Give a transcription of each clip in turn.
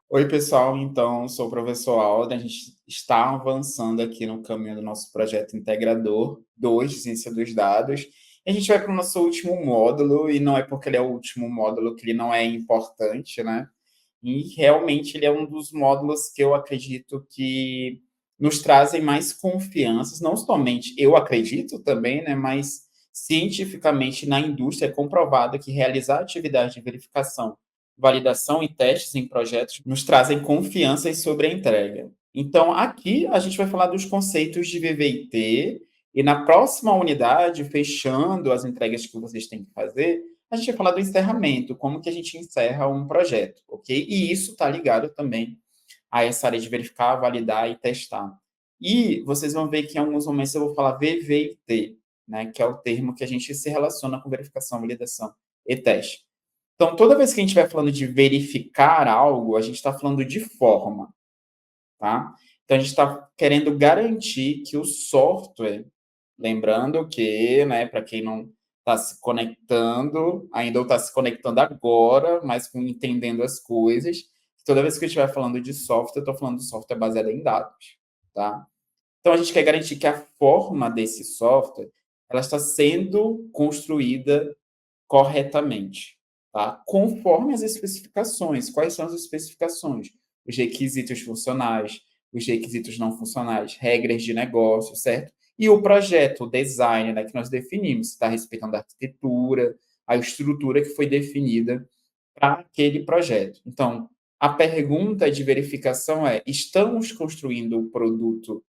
Oi, pessoal. Então, sou o professor Alda. A gente está avançando aqui no caminho do nosso projeto integrador 2 de ciência dos dados. E a gente vai para o nosso último módulo, e não é porque ele é o último módulo que ele não é importante, né? E realmente ele é um dos módulos que eu acredito que nos trazem mais confianças, não somente eu acredito também, né? Mas cientificamente na indústria é comprovado que realizar atividade de verificação, validação e testes em projetos nos trazem confianças sobre a entrega. Então, aqui a gente vai falar dos conceitos de VVIT e na próxima unidade, fechando as entregas que vocês têm que fazer, a gente vai falar do encerramento, como que a gente encerra um projeto, ok? E isso está ligado também a essa área de verificar, validar e testar. E vocês vão ver que em alguns momentos eu vou falar VVIT, né, que é o termo que a gente se relaciona com verificação, validação e teste. Então, toda vez que a gente vai falando de verificar algo, a gente está falando de forma, tá? Então, a gente está querendo garantir que o software, lembrando que, né, para quem não está se conectando, ainda está se conectando agora, mas entendendo as coisas, toda vez que eu estiver falando de software, eu estou falando de software baseado em dados, tá? Então, a gente quer garantir que a forma desse software, ela está sendo construída corretamente, tá? Conforme as especificações. Quais são as especificações? Os requisitos funcionais, os requisitos não funcionais, regras de negócio, certo? E o projeto, o design, né, que nós definimos, está respeitando a arquitetura, a estrutura que foi definida para aquele projeto. Então, a pergunta de verificação é: estamos construindo o produto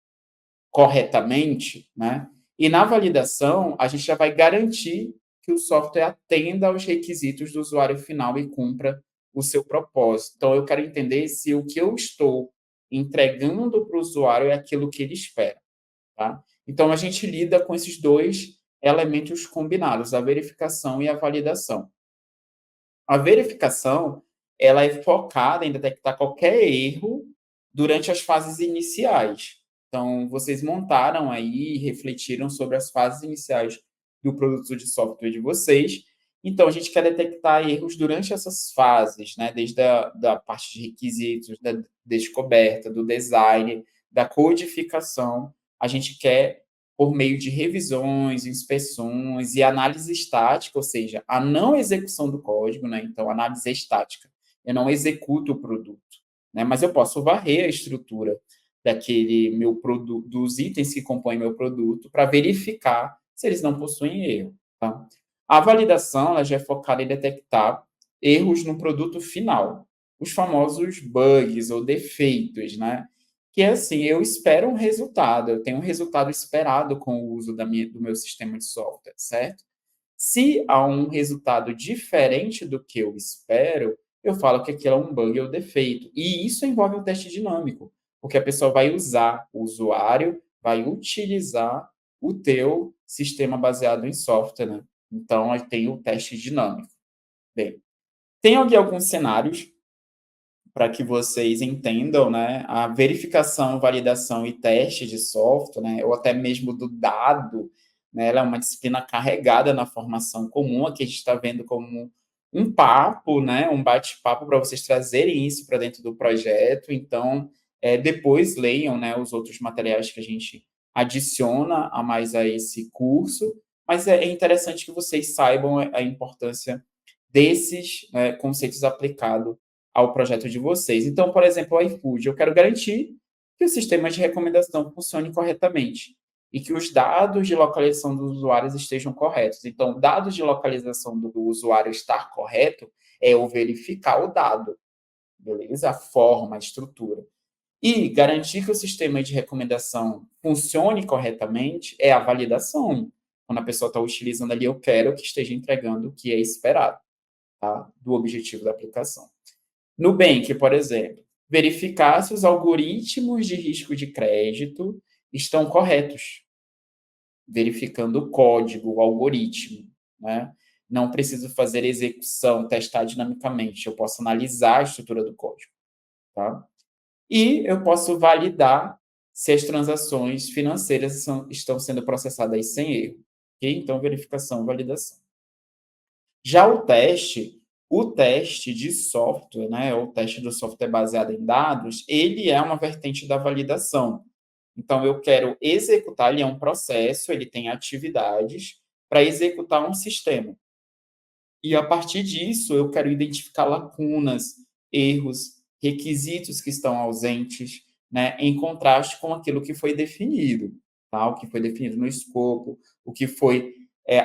corretamente, né? E na validação, a gente já vai garantir que o software atenda aos requisitos do usuário final e cumpra o seu propósito. Então, eu quero entender se o que eu estou entregando para o usuário é aquilo que ele espera, tá? Então, a gente lida com esses dois elementos combinados, a verificação e a validação. A verificação, ela é focada em detectar qualquer erro durante as fases iniciais. Então, vocês montaram aí, refletiram sobre as fases iniciais do produto de software de vocês. Então, a gente quer detectar erros durante essas fases, né? Desde da parte de requisitos, da descoberta, do design, da codificação. A gente quer, por meio de revisões, inspeções e análise estática, ou seja, a não execução do código, né? Então, análise estática. Eu não executo o produto, né? Mas eu posso varrer a estrutura daquele meu produto, dos itens que compõem meu produto, para verificar se eles não possuem erro. Tá? A validação ela já é focada em detectar erros no produto final, os famosos bugs ou defeitos, né? Que é assim, eu espero um resultado, eu tenho um resultado esperado com o uso do meu sistema de software, certo? Se há um resultado diferente do que eu espero, eu falo que aquilo é um bug ou defeito. E isso envolve um teste dinâmico, porque a pessoa vai usar, o usuário vai utilizar o teu sistema baseado em software, né? Então, aí tem o teste dinâmico. Bem, tem aqui alguns cenários para que vocês entendam, né, a verificação, validação e teste de software, né, ou até mesmo do dado, né, ela é uma disciplina carregada na formação comum, aqui a gente está vendo como um papo, né, um bate-papo para vocês trazerem isso para dentro do projeto, então, depois leiam, né, os outros materiais que a gente adiciona a mais a esse curso, mas é interessante que vocês saibam a importância desses, né, conceitos aplicados ao projeto de vocês. Então, por exemplo, o iFood, eu quero garantir que o sistema de recomendação funcione corretamente e que os dados de localização dos usuários estejam corretos. Então, dados de localização do usuário estar correto é eu verificar o dado, beleza? A forma, a estrutura. E garantir que o sistema de recomendação funcione corretamente é a validação. Quando a pessoa está utilizando ali, eu quero que esteja entregando o que é esperado, tá? Do objetivo da aplicação. Nubank, por exemplo, verificar se os algoritmos de risco de crédito estão corretos, verificando o código, o algoritmo, né? Não preciso fazer execução, testar dinamicamente, eu posso analisar a estrutura do código, tá? E eu posso validar se as transações financeiras estão sendo processadas sem erro, ok? Então, verificação e validação. Já o teste, O teste de software, né, o teste do software baseado em dados, ele é uma vertente da validação. Então, eu quero executar, ele é um processo, ele tem atividades para executar um sistema. E a partir disso, eu quero identificar lacunas, erros, requisitos que estão ausentes, né, em contraste com aquilo que foi definido, tá? O que foi definido no escopo, o que foi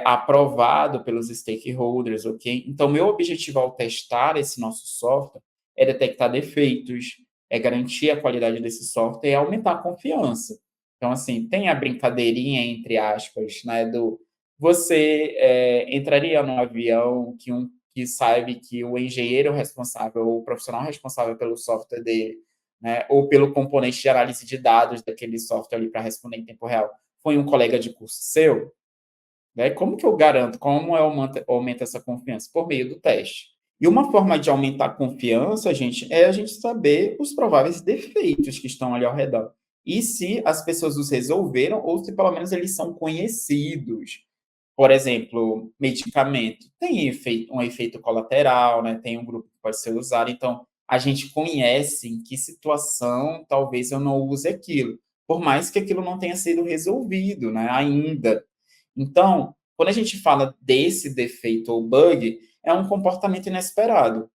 aprovado pelos stakeholders, ok? Então, meu objetivo ao testar esse nosso software é detectar defeitos, é garantir a qualidade desse software e aumentar a confiança. Então, assim, tem a brincadeirinha, entre aspas, né, do você entraria num avião que sabe que o engenheiro responsável, ou o profissional responsável pelo software dele, né, ou pelo componente de análise de dados daquele software ali para responder em tempo real, foi um colega de curso seu? Né? Como que eu garanto? Como eu aumento essa confiança? Por meio do teste. E uma forma de aumentar a confiança, gente, é a gente saber os prováveis defeitos que estão ali ao redor. E se as pessoas os resolveram, ou se pelo menos eles são conhecidos. Por exemplo, medicamento tem um efeito colateral, né? Tem um grupo que pode ser usado, então a gente conhece em que situação talvez eu não use aquilo, por mais que aquilo não tenha sido resolvido, né, ainda. Então, quando a gente fala desse defeito ou bug, é um comportamento inesperado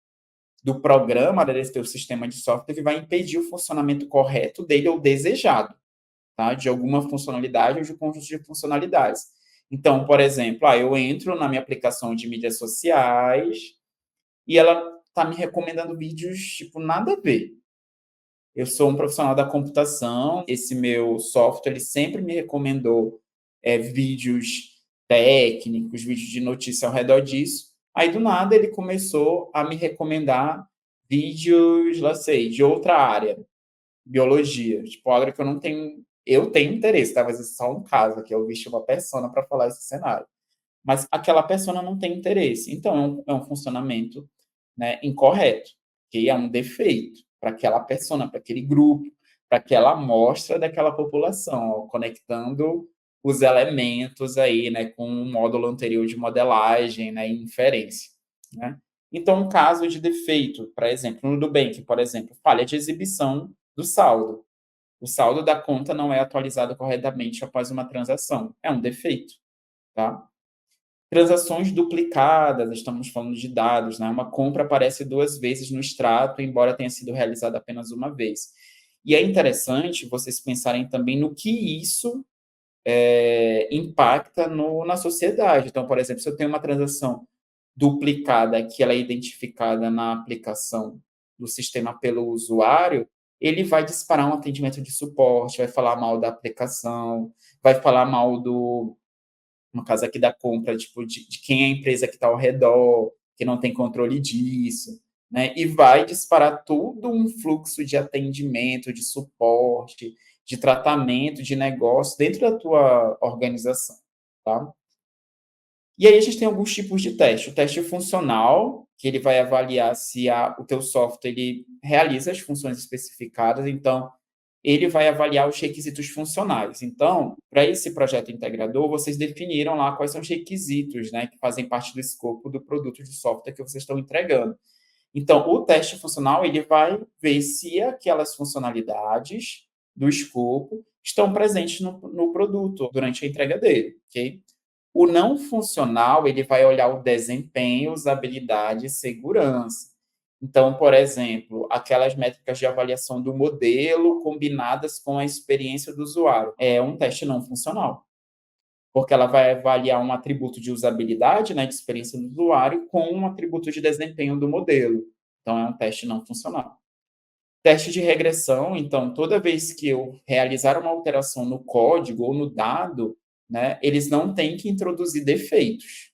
do programa, desse teu sistema de software, que vai impedir o funcionamento correto dele ou desejado, tá? De alguma funcionalidade ou de um conjunto de funcionalidades. Então, por exemplo, eu entro na minha aplicação de mídias sociais e ela está me recomendando vídeos, tipo, nada a ver. Eu sou um profissional da computação, esse meu software, ele sempre me recomendou vídeos técnicos, vídeos de notícia ao redor disso. Aí, do nada, ele começou a me recomendar vídeos, lá sei, de outra área, biologia, tipo, área que eu tenho interesse, tá? Mas é só um caso aqui, eu vesti uma persona para falar esse cenário. Mas aquela persona não tem interesse. Então, é um funcionamento, né, incorreto, que é um defeito para aquela persona, para aquele grupo, para aquela amostra daquela população, ó, conectando os elementos aí, né, com um módulo anterior de modelagem, né, e inferência, né? Então, um caso de defeito, por exemplo, no Nubank, por exemplo, falha de exibição do saldo. O saldo da conta não é atualizado corretamente após uma transação. É um defeito, tá? Transações duplicadas, estamos falando de dados, né? Uma compra aparece duas vezes no extrato, embora tenha sido realizada apenas uma vez. E é interessante vocês pensarem também no que isso impacta na sociedade. Então, por exemplo, se eu tenho uma transação duplicada que ela é identificada na aplicação do sistema pelo usuário, ele vai disparar um atendimento de suporte, vai falar mal da aplicação, vai falar mal no caso aqui da compra, tipo, de quem é a empresa que está ao redor, que não tem controle disso, né? E vai disparar todo um fluxo de atendimento, de suporte, de tratamento, de negócio dentro da tua organização, tá? E aí a gente tem alguns tipos de teste. O teste funcional, que ele vai avaliar se o teu software ele realiza as funções especificadas, então ele vai avaliar os requisitos funcionais. Então, para esse projeto integrador, vocês definiram lá quais são os requisitos, né, que fazem parte do escopo do produto de software que vocês estão entregando. Então, o teste funcional ele vai ver se aquelas funcionalidades do escopo estão presentes no produto durante a entrega dele, ok? O não funcional, ele vai olhar o desempenho, usabilidade e segurança. Então, por exemplo, aquelas métricas de avaliação do modelo combinadas com a experiência do usuário. É um teste não funcional, porque ela vai avaliar um atributo de usabilidade, né, de experiência do usuário, com um atributo de desempenho do modelo. Então, é um teste não funcional. Teste de regressão, então, toda vez que eu realizar uma alteração no código ou no dado, né, eles não têm que introduzir defeitos.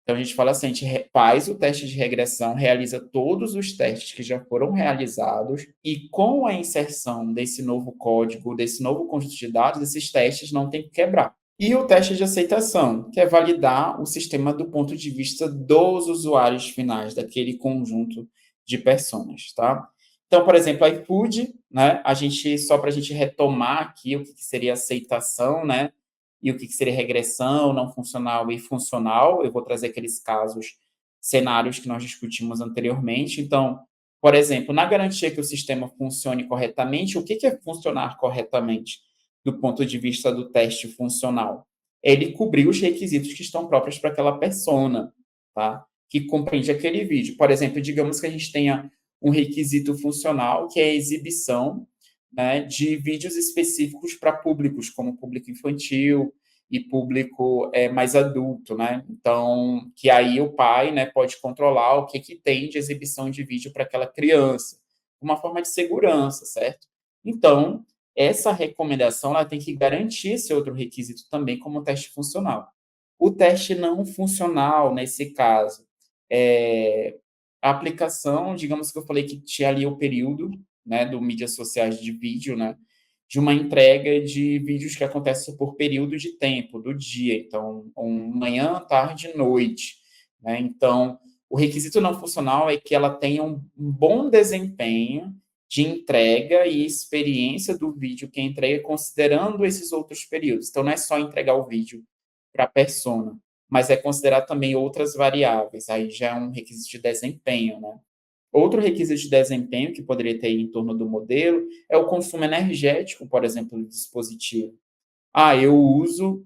Então, a gente fala assim, a gente faz o teste de regressão, realiza todos os testes que já foram realizados e com a inserção desse novo código, desse novo conjunto de dados, esses testes não têm que quebrar. E o teste de aceitação, que é validar o sistema do ponto de vista dos usuários finais, daquele conjunto de personas, tá? Então, por exemplo, iFood, né? Só para a gente retomar aqui o que seria aceitação, né? E o que seria regressão, não funcional e funcional. Eu vou trazer aqueles casos cenários que nós discutimos anteriormente. Então, por exemplo, na garantia que o sistema funcione corretamente, o que é funcionar corretamente do ponto de vista do teste funcional? Ele cobrir os requisitos que estão próprios para aquela persona, tá? Que compreende aquele vídeo. Por exemplo, digamos que a gente tenha um requisito funcional que é a exibição, né, de vídeos específicos para públicos, como público infantil e público mais adulto, né? Então, que aí o pai, né, pode controlar o que tem de exibição de vídeo para aquela criança, uma forma de segurança, certo? Então, essa recomendação ela tem que garantir esse outro requisito também como teste funcional. O teste não funcional, nesse caso, a aplicação, digamos que eu falei que tinha ali o período, né, do mídias sociais de vídeo, né, de uma entrega de vídeos que acontece por período de tempo, do dia, então, manhã, tarde, noite, né, então, o requisito não funcional é que ela tenha um bom desempenho de entrega e experiência do vídeo que é entregue considerando esses outros períodos. Então, não é só entregar o vídeo para a persona, mas é considerar também outras variáveis, aí já é um requisito de desempenho, né? Outro requisito de desempenho que poderia ter em torno do modelo é o consumo energético, por exemplo, do dispositivo. Ah, eu uso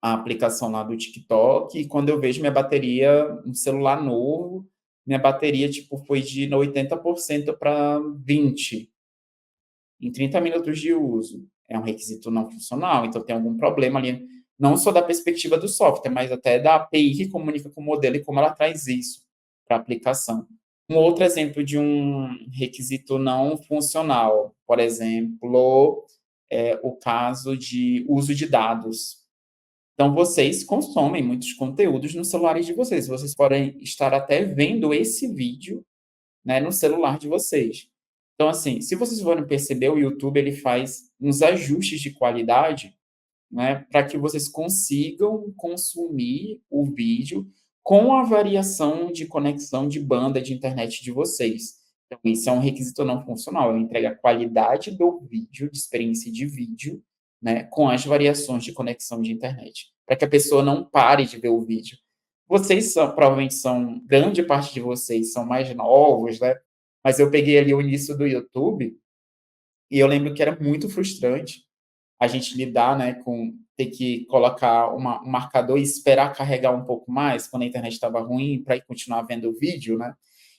a aplicação lá do TikTok e quando eu vejo minha bateria, um celular novo, minha bateria tipo foi de 80% para 20 em 30 minutos de uso. É um requisito não funcional, então tem algum problema ali, não só da perspectiva do software, mas até da API que comunica com o modelo e como ela traz isso para a aplicação. Um outro exemplo de um requisito não funcional, por exemplo, é o caso de uso de dados. Então, vocês consomem muitos conteúdos nos celulares de vocês. Vocês podem estar até vendo esse vídeo, né, no celular de vocês. Então, assim, se vocês forem perceber, o YouTube ele faz uns ajustes de qualidade, né, para que vocês consigam consumir o vídeo com a variação de conexão de banda de internet de vocês. Então, isso é um requisito não funcional, é entregar a qualidade do vídeo, de experiência de vídeo, né, com as variações de conexão de internet, para que a pessoa não pare de ver o vídeo. Vocês provavelmente são, grande parte de vocês são mais novos, né? Mas eu peguei ali o início do YouTube e eu lembro que era muito frustrante a gente lidar, né, com ter que colocar um marcador e esperar carregar um pouco mais quando a internet estava ruim para continuar vendo o vídeo, né?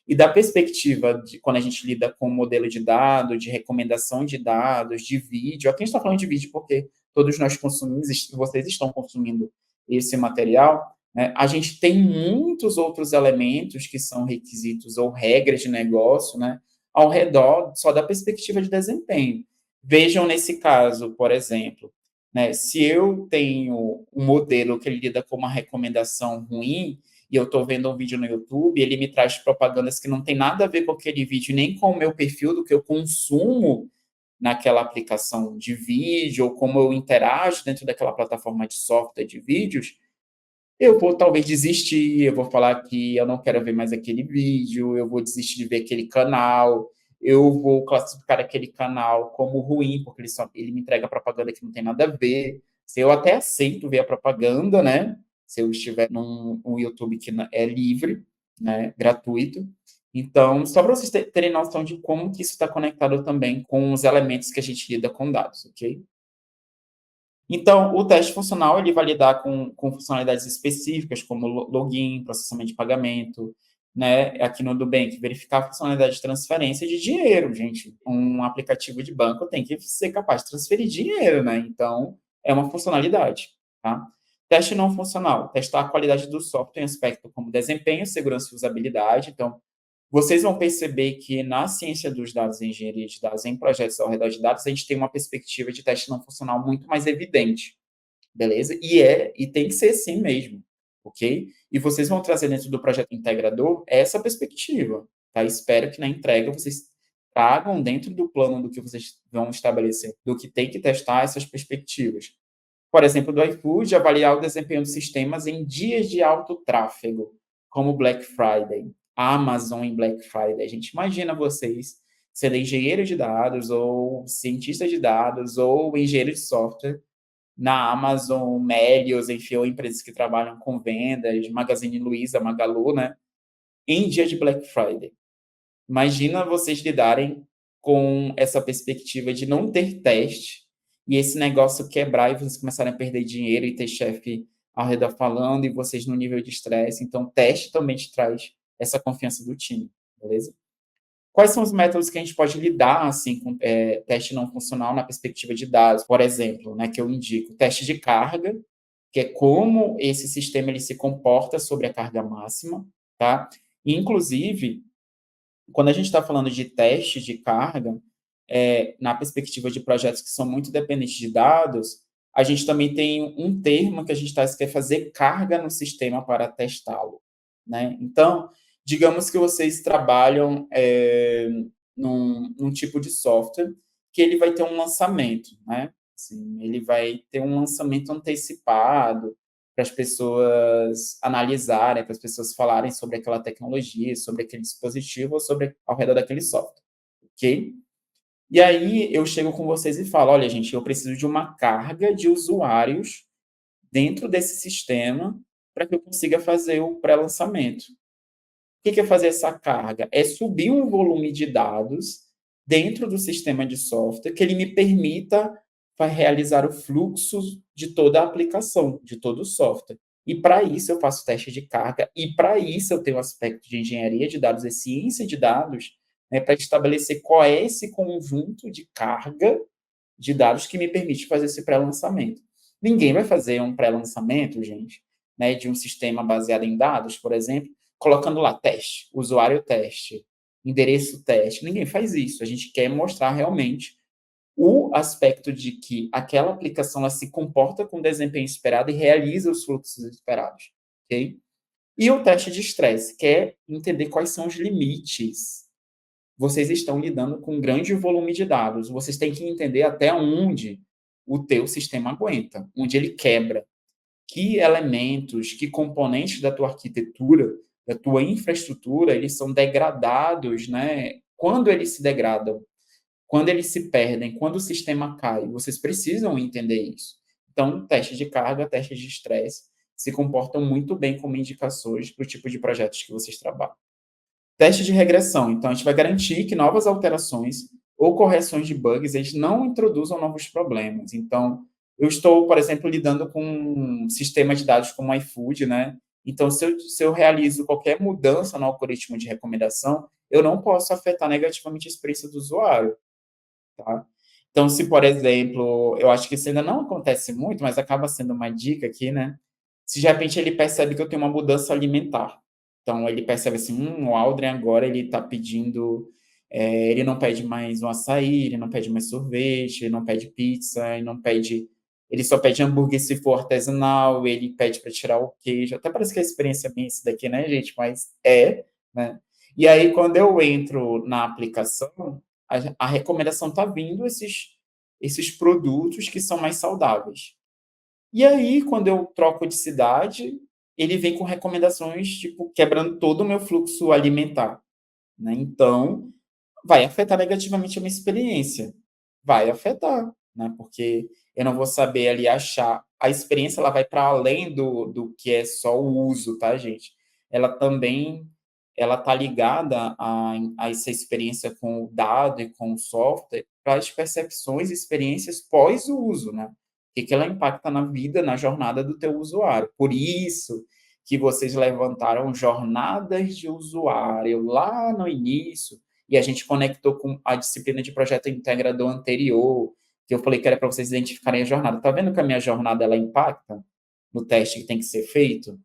E da perspectiva de quando a gente lida com modelo de dados, de recomendação de dados, de vídeo, aqui a gente está falando de vídeo porque todos nós consumimos, vocês estão consumindo esse material, né? A gente tem muitos outros elementos que são requisitos ou regras de negócio, né, ao redor só da perspectiva de desempenho. Vejam nesse caso, por exemplo, né, se eu tenho um modelo que ele lida com uma recomendação ruim e eu estou vendo um vídeo no YouTube, ele me traz propagandas que não tem nada a ver com aquele vídeo, nem com o meu perfil do que eu consumo naquela aplicação de vídeo, ou como eu interajo dentro daquela plataforma de software de vídeos, eu vou talvez desistir, eu vou falar que eu não quero ver mais aquele vídeo, eu vou desistir de ver aquele canal, eu vou classificar aquele canal como ruim, porque ele me entrega propaganda que não tem nada a ver. Se eu até aceito ver a propaganda, né? Se eu estiver num YouTube que é livre, né? Gratuito. Então, só para vocês terem noção de como que isso está conectado também com os elementos que a gente lida com dados, ok? Então, o teste funcional ele vai lidar com funcionalidades específicas, como login, processamento de pagamento, né? Aqui no Nubank, verificar a funcionalidade de transferência de dinheiro, gente. Um aplicativo de banco tem que ser capaz de transferir dinheiro, né? Então, é uma funcionalidade, tá? Teste não funcional, testar a qualidade do software em aspecto como desempenho, segurança e usabilidade. Então, vocês vão perceber que na ciência dos dados e engenharia de dados, em projetos ao redor de dados, a gente tem uma perspectiva de teste não funcional muito mais evidente, beleza? E tem que ser assim mesmo, ok? E vocês vão trazer dentro do projeto integrador essa perspectiva, tá? Espero que na entrega vocês tragam dentro do plano do que vocês vão estabelecer, do que tem que testar essas perspectivas. Por exemplo, do iFood, avaliar o desempenho dos sistemas em dias de alto tráfego, como Black Friday, Amazon em Black Friday. A gente imagina vocês sendo engenheiros de dados, ou cientistas de dados, ou engenheiros de software, na Amazon, Melios, enfim, ou empresas que trabalham com vendas, Magazine Luiza, Magalu, né? Em dia de Black Friday. Imagina vocês lidarem com essa perspectiva de não ter teste e esse negócio quebrar e vocês começarem a perder dinheiro e ter chefe ao redor falando e vocês no nível de estresse. Então, teste também te traz essa confiança do time, beleza? Quais são os métodos que a gente pode lidar assim com teste não funcional na perspectiva de dados? Por exemplo, né, que eu indico, teste de carga, que é como esse sistema ele se comporta sobre a carga máxima, tá? E, inclusive, quando a gente está falando de teste de carga, na perspectiva de projetos que são muito dependentes de dados, a gente também tem um termo que a gente quer fazer carga no sistema para testá-lo, né? Então, digamos que vocês trabalham num tipo de software que ele vai ter um lançamento, né? Assim, ele vai ter um lançamento antecipado para as pessoas analisarem, para as pessoas falarem sobre aquela tecnologia, sobre aquele dispositivo ou sobre ao redor daquele software, ok? E aí eu chego com vocês e falo, olha, gente, eu preciso de uma carga de usuários dentro desse sistema para que eu consiga fazer o pré-lançamento. O que é fazer essa carga? É subir um volume de dados dentro do sistema de software que ele me permita realizar o fluxo de toda a aplicação, de todo o software. E para isso eu faço teste de carga, e para isso eu tenho o aspecto de engenharia de dados e ciência de dados, né, para estabelecer qual é esse conjunto de carga de dados que me permite fazer esse pré-lançamento. Ninguém vai fazer um pré-lançamento, gente, né, de um sistema baseado em dados, por exemplo, colocando lá teste, usuário teste, endereço teste. Ninguém faz isso. A gente quer mostrar realmente o aspecto de que aquela aplicação ela se comporta com o desempenho esperado e realiza os fluxos esperados, ok? E o teste de estresse, que é entender quais são os limites. Vocês estão lidando com um grande volume de dados. Vocês têm que entender até onde o teu sistema aguenta, onde ele quebra, que elementos, que componentes da tua arquitetura, da tua infraestrutura, eles são degradados, né? Quando eles se degradam, quando eles se perdem, quando o sistema cai, vocês precisam entender isso. Então, teste de carga, teste de estresse, se comportam muito bem como indicações para o tipo de projetos que vocês trabalham. Teste de regressão. Então, a gente vai garantir que novas alterações ou correções de bugs eles não introduzam novos problemas. Então, eu estou, por exemplo, lidando com um sistema de dados como o iFood, né? Então, se eu realizo qualquer mudança no algoritmo de recomendação, eu não posso afetar negativamente a experiência do usuário, tá? Então, se, por exemplo, eu acho que isso ainda não acontece muito, mas acaba sendo uma dica aqui, né? Se de repente ele percebe que eu tenho uma mudança alimentar, então ele percebe assim, o Aldrin agora ele está pedindo, ele não pede mais um açaí, ele não pede mais sorvete, ele não pede pizza, ele só pede hambúrguer se for artesanal, ele pede para tirar o queijo, até parece que a experiência é bem isso daqui, né, gente? Mas né? E aí quando eu entro na aplicação, a recomendação está vindo esses produtos que são mais saudáveis. E aí, quando eu troco de cidade, ele vem com recomendações, tipo, quebrando todo o meu fluxo alimentar, né? Então, vai afetar negativamente a minha experiência. Vai afetar, né? Porque eu não vou saber ali achar. A experiência ela vai para além do que é só o uso, tá, gente? Ela também ela tá ligada a essa experiência com o dado e com o software para as percepções e experiências pós o uso, né? O que ela impacta na vida, na jornada do teu usuário. Por isso que vocês levantaram jornadas de usuário lá no início, e a gente conectou com a disciplina de projeto integrador anterior, que eu falei que era para vocês identificarem a jornada. Tá vendo que a minha jornada ela impacta no teste que tem que ser feito?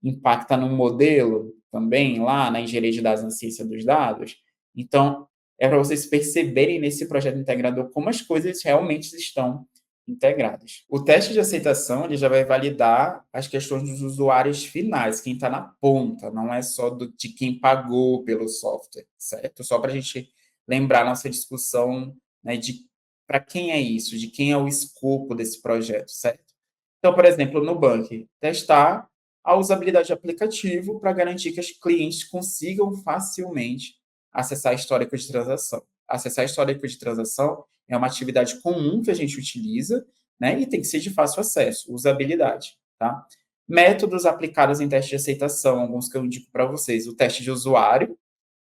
Impacta no modelo também, lá na engenharia de dados, na ciência dos dados. Então, é para vocês perceberem nesse projeto integrador como as coisas realmente estão integradas. O teste de aceitação ele já vai validar as questões dos usuários finais, quem está na ponta, não é só de quem pagou pelo software, certo? Só para a gente lembrar nossa discussão, né, de para quem é isso, de quem é o escopo desse projeto, certo? Então, por exemplo, no Nubank, testar a usabilidade do aplicativo para garantir que os clientes consigam facilmente acessar histórico de transação. Acessar histórico de transação é uma atividade comum que a gente utiliza, né? E tem que ser de fácil acesso, usabilidade, tá? Métodos aplicados em teste de aceitação, alguns que eu indico para vocês. O teste de usuário,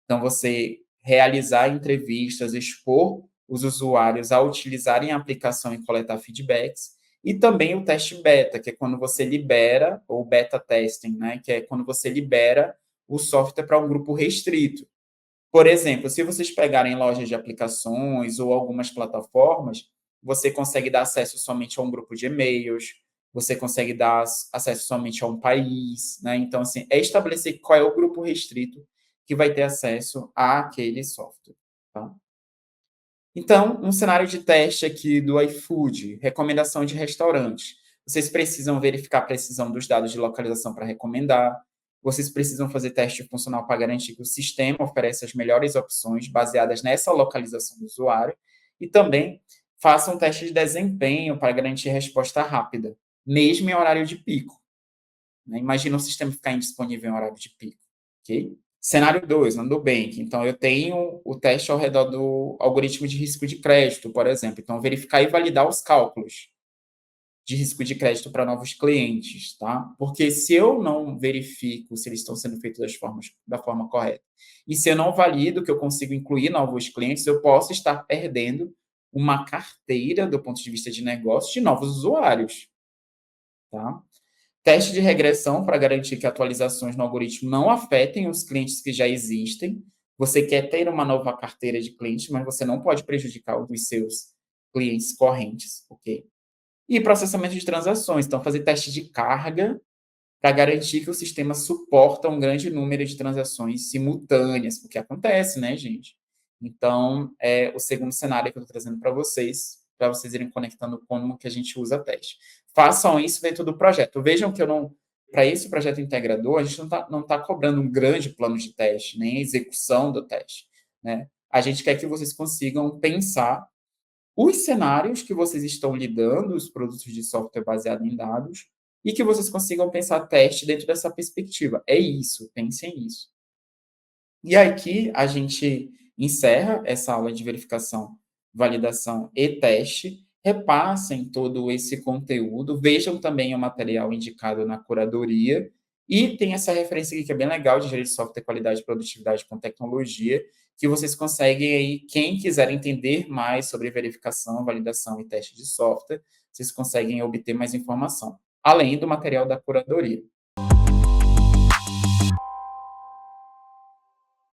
então você realizar entrevistas, expor os usuários a utilizarem a aplicação e coletar feedbacks. E também o teste beta, que é quando você libera, ou beta testing, né? Que é quando você libera o software para um grupo restrito. Por exemplo, se vocês pegarem lojas de aplicações ou algumas plataformas, você consegue dar acesso somente a um grupo de e-mails, você consegue dar acesso somente a um país, né? Então, assim, é estabelecer qual é o grupo restrito que vai ter acesso àquele software, tá? Então, um cenário de teste aqui do iFood, recomendação de restaurantes. Vocês precisam verificar a precisão dos dados de localização para recomendar. Vocês precisam fazer teste funcional para garantir que o sistema oferece as melhores opções baseadas nessa localização do usuário. E também façam um teste de desempenho para garantir resposta rápida, mesmo em horário de pico, né? Imagina o sistema ficar indisponível em horário de pico, ok? Cenário 2, no Nubank. Então, eu tenho o teste ao redor do algoritmo de risco de crédito, por exemplo. Então, verificar e validar os cálculos de risco de crédito para novos clientes, tá? Porque se eu não verifico se eles estão sendo feitos da forma correta, e se eu não valido que eu consigo incluir novos clientes, eu posso estar perdendo uma carteira, do ponto de vista de negócio, de novos usuários, tá? Teste de regressão para garantir que atualizações no algoritmo não afetem os clientes que já existem. Você quer ter uma nova carteira de clientes, mas você não pode prejudicar os seus clientes correntes, ok? E processamento de transações. Então, fazer teste de carga para garantir que o sistema suporta um grande número de transações simultâneas, porque acontece, né, gente? Então, é o segundo cenário que eu estou trazendo para vocês irem conectando como que a gente usa teste. Façam isso dentro do projeto. Vejam que eu não, para esse projeto integrador, a gente não tá cobrando um grande plano de teste, nem a execução do teste, né? A gente quer que vocês consigam pensar os cenários que vocês estão lidando, os produtos de software baseado em dados, e que vocês consigam pensar teste dentro dessa perspectiva. É isso, pensem nisso. E aqui a gente encerra essa aula de verificação, validação e teste. Repassem todo esse conteúdo, vejam também o material indicado na curadoria e tem essa referência aqui que é bem legal de gerir software, qualidade e produtividade com tecnologia, que vocês conseguem aí, quem quiser entender mais sobre verificação, validação e teste de software, vocês conseguem obter mais informação, além do material da curadoria.